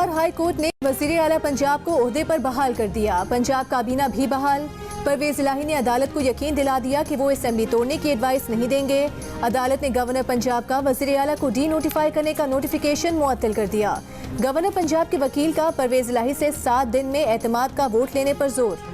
Lahore high court ने वज़ीर आला पंजाब को ओहदे पर बहाल कर दिया। पंजाब काबीना भी बहाल। परवेज इलाही ने अदालत को यकीन दिला दिया कि वो असेंबली तोड़ने की एडवाइस नहीं देंगे। अदालत ने गवर्नर पंजाब का वज़ीर आला को डी नोटिफाई करने का नोटिफिकेशन मुअत्तल कर दिया। गवर्नर पंजाब के वकील का परवेज इलाही से 7 दिन में एतमाद का वोट लेने पर जोर।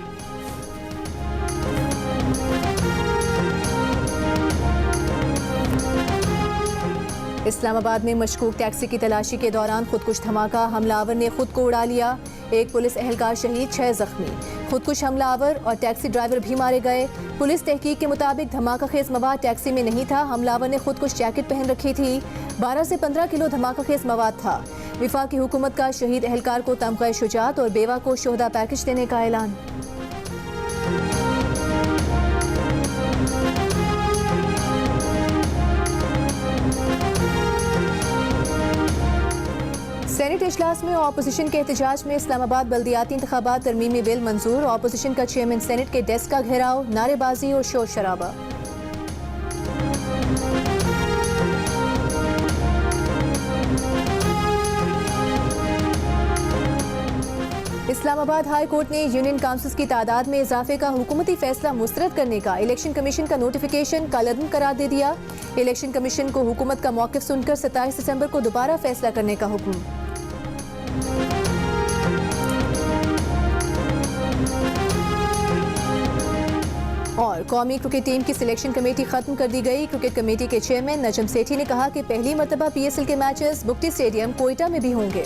इस्लामाबाद में मशकूक टैक्सी की तलाशी के दौरान खुदकुश धमाका, हमलावर ने खुद को उड़ा लिया। एक पुलिस एहलकार शहीद, 6 जख्मी। खुदकुश हमलावर और टैक्सी ड्राइवर भी मारे गए। पुलिस तहकीक के मुताबिक धमाका खेज मवाद टैक्सी में नहीं था। हमलावर ने खुदकुश जैकेट पहन रखी थी। 12 से 15 किलो धमाका खेज मवाद था। विफाकी हुकूमत का शहीद एहलकार को तमग़ा शुजात और बेवा को शोहदा पैकेज देने का ऐलान। सेनेट इजलास में ऑपोजिशन के एहतजाज में इस्लामाबाद बल्दियाती इंतखाबात तरमीमी बिल मंजूर। ऑपोजिशन का चेयरमैन सेनेट के डेस्क का घेराव, नारेबाजी और शोर शराबा। इस्लामाबाद हाई कोर्ट ने यूनियन काउंसिल्स की तादाद में इजाफे का हुकूमती फैसला मुस्तरद करने का इलेक्शन कमीशन का नोटिफिकेशन कलअदम करार दे दिया। इलेक्शन कमीशन को हुकूमत का मौक़िफ़ सुनकर 27 दिसंबर को दोबारा फैसला करने का हुक्म। और कौमी क्रिकेट टीम की सिलेक्शन कमेटी खत्म कर दी गई। क्रिकेट कमेटी के चेयरमैन नजम सेठी ने कहा कि पहली मरतबा PSL के मैचेस बुगटी स्टेडियम कोयटा में भी होंगे।